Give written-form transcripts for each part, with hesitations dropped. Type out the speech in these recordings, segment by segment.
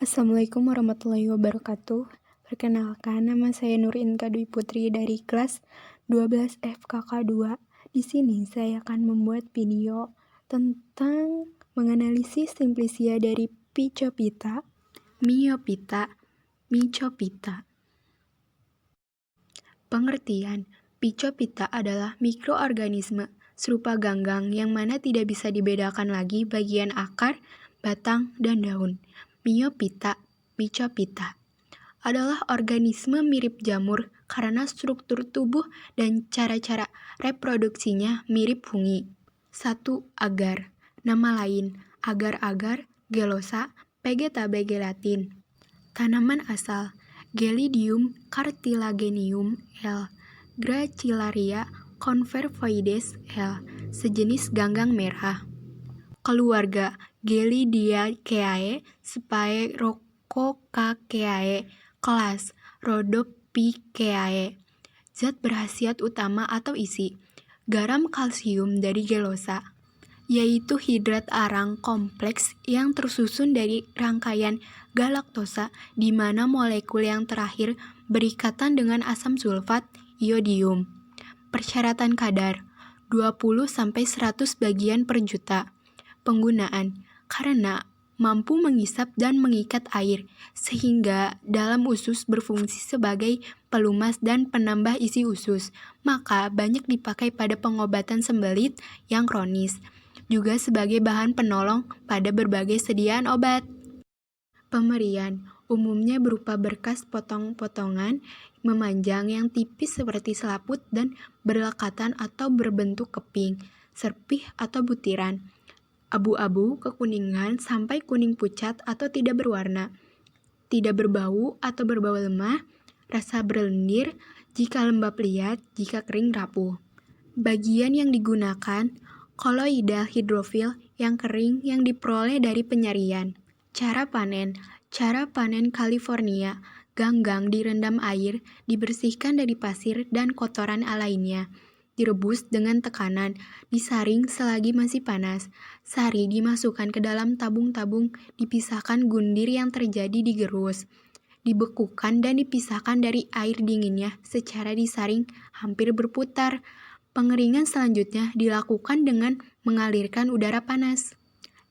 Assalamualaikum warahmatullahi wabarakatuh. Perkenalkan, nama saya Nur Inka Dwi Putri dari kelas 12 FKK 2. Di sini saya akan membuat video tentang menganalisis simplisia dari Phycophyta, Myophyta, Mycophyta. Pengertian: Phycophyta adalah mikroorganisme serupa ganggang yang mana tidak bisa dibedakan lagi bagian akar, batang, dan daun. Myophyta, Mycophyta adalah organisme mirip jamur karena struktur tubuh dan cara-cara reproduksinya mirip fungi. 1. Agar. Nama lain: agar-agar, gelosa, Vegetabegelatin. Tanaman asal: Gelidium cartilaginum L. Gracilaria confervoides L. Sejenis ganggang merah. Keluarga: Gelidiaceae, Sphaerococaceae. Kelas: Rhodophyceae. Zat berkhasiat utama atau isi: garam kalsium dari gelosa, yaitu hidrat arang kompleks yang tersusun dari rangkaian galaktosa di mana molekul yang terakhir berikatan dengan asam sulfat iodium. Persyaratan kadar: 20-100 bagian per juta. Penggunaan: karena mampu mengisap dan mengikat air, sehingga dalam usus berfungsi sebagai pelumas dan penambah isi usus, maka banyak dipakai pada pengobatan sembelit yang kronis, juga sebagai bahan penolong pada berbagai sediaan obat. Pemberian umumnya berupa berkas potong-potongan memanjang yang tipis seperti selaput dan berlekatan atau berbentuk keping, serpih atau butiran, abu-abu, kekuningan, sampai kuning pucat atau tidak berwarna, tidak berbau atau berbau lemah, rasa berlendir, jika lembab liat, jika kering rapuh. Bagian yang digunakan: koloidal hidrofil yang kering yang diperoleh dari penyarian. Cara panen: cara panen California, ganggang direndam air, dibersihkan dari pasir dan kotoran lainnya, direbus dengan tekanan, disaring selagi masih panas. Sari dimasukkan ke dalam tabung-tabung, dipisahkan gundir yang terjadi digerus, dibekukan dan dipisahkan dari air dinginnya secara disaring hampir berputar. Pengeringan selanjutnya dilakukan dengan mengalirkan udara panas.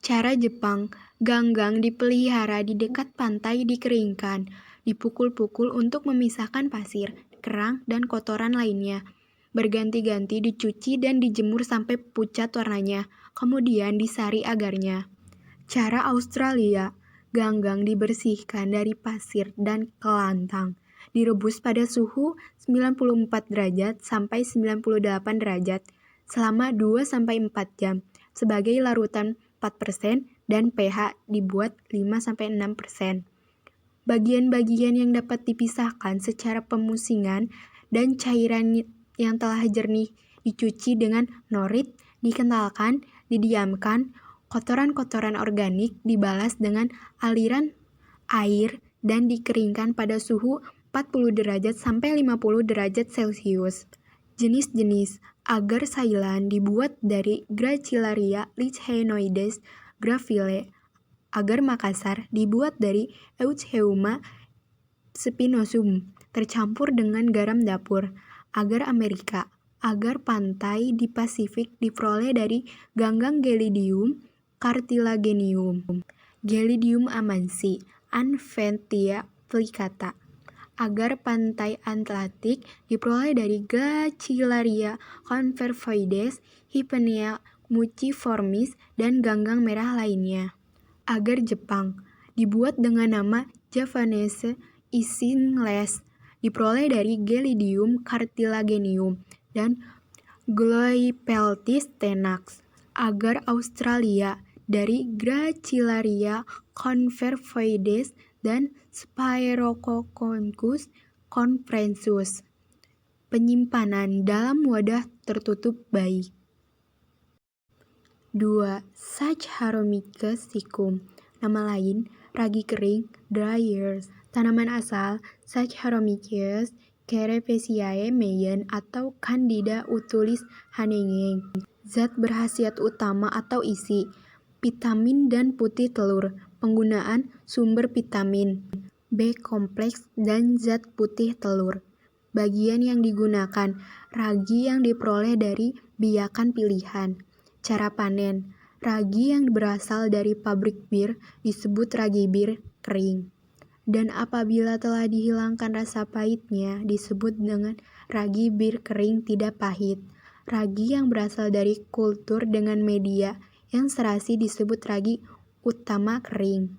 Cara Jepang: ganggang dipelihara di dekat pantai, dikeringkan, dipukul-pukul untuk memisahkan pasir, kerang, dan kotoran lainnya. Berganti-ganti dicuci dan dijemur sampai pucat warnanya, kemudian disari agarnya. Cara Australia: ganggang dibersihkan dari pasir dan kelantang, direbus pada suhu 94 derajat sampai 98 derajat selama 2-4 jam sebagai larutan 4% dan pH dibuat 5-6%. Bagian-bagian yang dapat dipisahkan secara pemusingan dan cairan yang telah jernih dicuci dengan norit, dikentalkan, didiamkan. Kotoran-kotoran organik dibalas dengan aliran air dan dikeringkan pada suhu 40 derajat sampai 50 derajat Celcius. Jenis-jenis: agar Ceylan dibuat dari Gracilaria lichenoides graphile. Agar Makassar dibuat dari Eucheuma spinosum tercampur dengan garam dapur. Agar Amerika, agar pantai di Pasifik diperoleh dari ganggang Gelidium cartilaginum. Gelidium amansi, Adventia plicata. Agar pantai Atlantik diperoleh dari Gracilaria confervoides, Hypnea muciformis, dan ganggang merah lainnya. Agar Jepang dibuat dengan nama Javanese isinglass, diperoleh dari Gelidium cartilaginum dan Gloipeltis tenax. Agar Australia dari Gracilaria confervoides dan Sphaerococcus conferensus. Penyimpanan dalam wadah tertutup baik. 2. Saccharomyces siccum. Nama lain: ragi kering, dry ears. Tanaman asal: Saccharomyces cerevisiae Meyen atau Candida utulis Hanegeng. Zat berkhasiat utama atau isi: vitamin dan putih telur, Penggunaan sumber vitamin B kompleks dan zat putih telur. Bagian yang digunakan, ragi yang diperoleh dari biakan pilihan. Cara panen, ragi yang berasal dari pabrik bir disebut ragi bir kering. Dan apabila telah dihilangkan rasa pahitnya, disebut dengan ragi bir kering tidak pahit. Ragi yang berasal dari kultur dengan media yang serasi disebut ragi utama kering.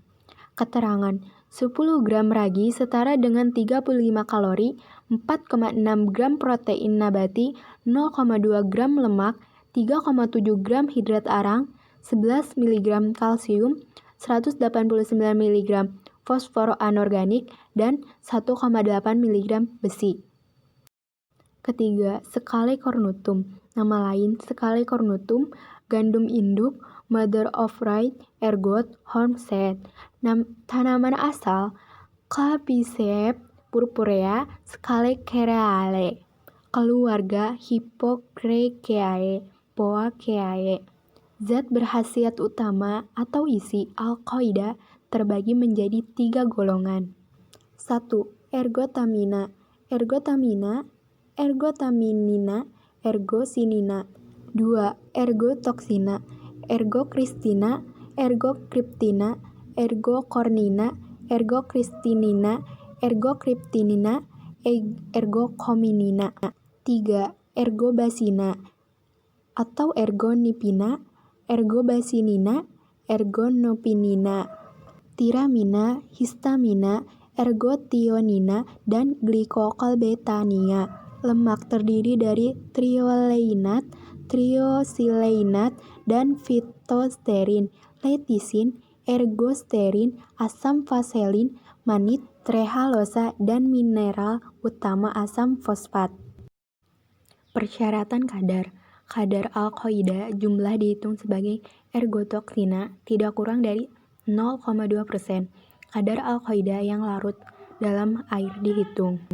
Keterangan, 10 gram ragi setara dengan 35 kalori, 4,6 gram protein nabati, 0,2 gram lemak, 3,7 gram hidrat arang, 11 mg kalsium, 189 mg fosfor anorganik, dan 1,8 mg besi. Ketiga, sekale cornutum. Nama lain sekale cornutum, gandum induk, mother of rye, ergot, hornset. Tanaman asal, Claviceps purpurea, sekale cereale. Keluarga Hippocraceae, Poaceae. Zat berkhasiat utama atau isi alkaloida terbagi menjadi 3 golongan. 1. Ergotamina, ergotamina, ergotaminina, ergosinina. 2. Ergotoksina, ergokristina, ergokriptina, ergokornina, ergokristinina, ergokriptinina, ergokominina. 3. Ergobasina atau ergonipina, ergobasinina, ergonopinina, tiramina, histamina, ergotionina, dan glikokalbetania. Lemak terdiri dari trioleinat, triosileinat, dan fitosterin, letisin, ergosterin, asam vaselin, manit, trehalosa, dan mineral utama asam fosfat. Persyaratan kadar. Kadar alkaloida jumlah dihitung sebagai ergotoksina tidak kurang dari 0,2%. Kadar alkaloida yang larut dalam air dihitung.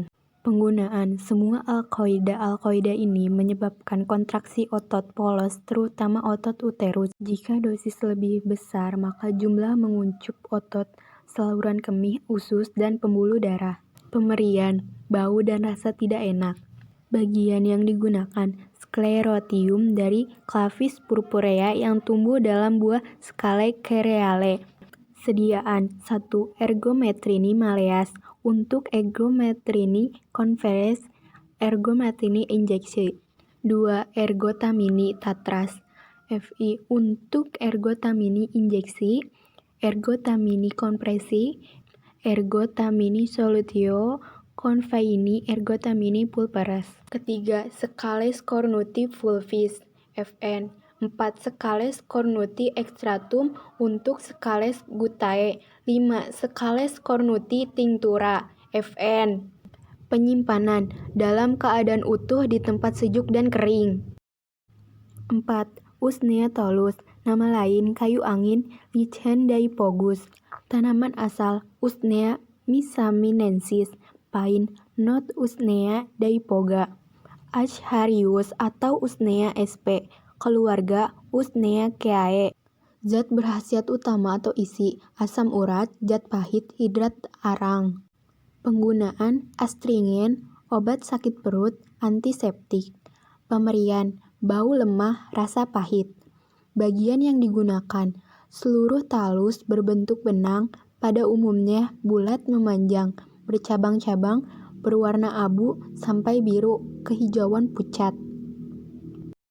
Penggunaan semua alkaloida ini menyebabkan kontraksi otot polos, terutama otot uterus. Jika dosis lebih besar, maka jumlah menguncup otot saluran kemih, usus, dan pembuluh darah. Pemerian, bau dan rasa tidak enak. Bagian yang digunakan, Sclerotium dari Clavis purpurea yang tumbuh dalam buah Scale cereale. Sediaan 1. Ergometrini maleus untuk ergometrini conferens, ergometrini injeksi. 2. Ergotamini tatras FI untuk ergotamini injeksi, ergotamini kompresi, ergotamini solutio, konfaini, ergotamini pulperas. Ketiga, Scales cornuti fulvis FN. 4. Scales cornuti extratum untuk Scales gutae. 5. Scales cornuti tinctura FN. Penyimpanan dalam keadaan utuh di tempat sejuk dan kering. 4. Usnea tolus, nama lain kayu angin, Lichen daipogus. Tanaman asal, Usnea misaminensis, pine, not Usnea daipoga. Ascharius atau Usnea sp. Keluarga Usneaceae. Zat berkhasiat utama atau isi, asam urat, zat pahit, hidrat arang. Penggunaan astringen, obat sakit perut, antiseptik. Pemerian, bau lemah, rasa pahit. Bagian yang digunakan, seluruh talus berbentuk benang, pada umumnya bulat memanjang, bercabang-cabang, berwarna abu sampai biru, kehijauan pucat.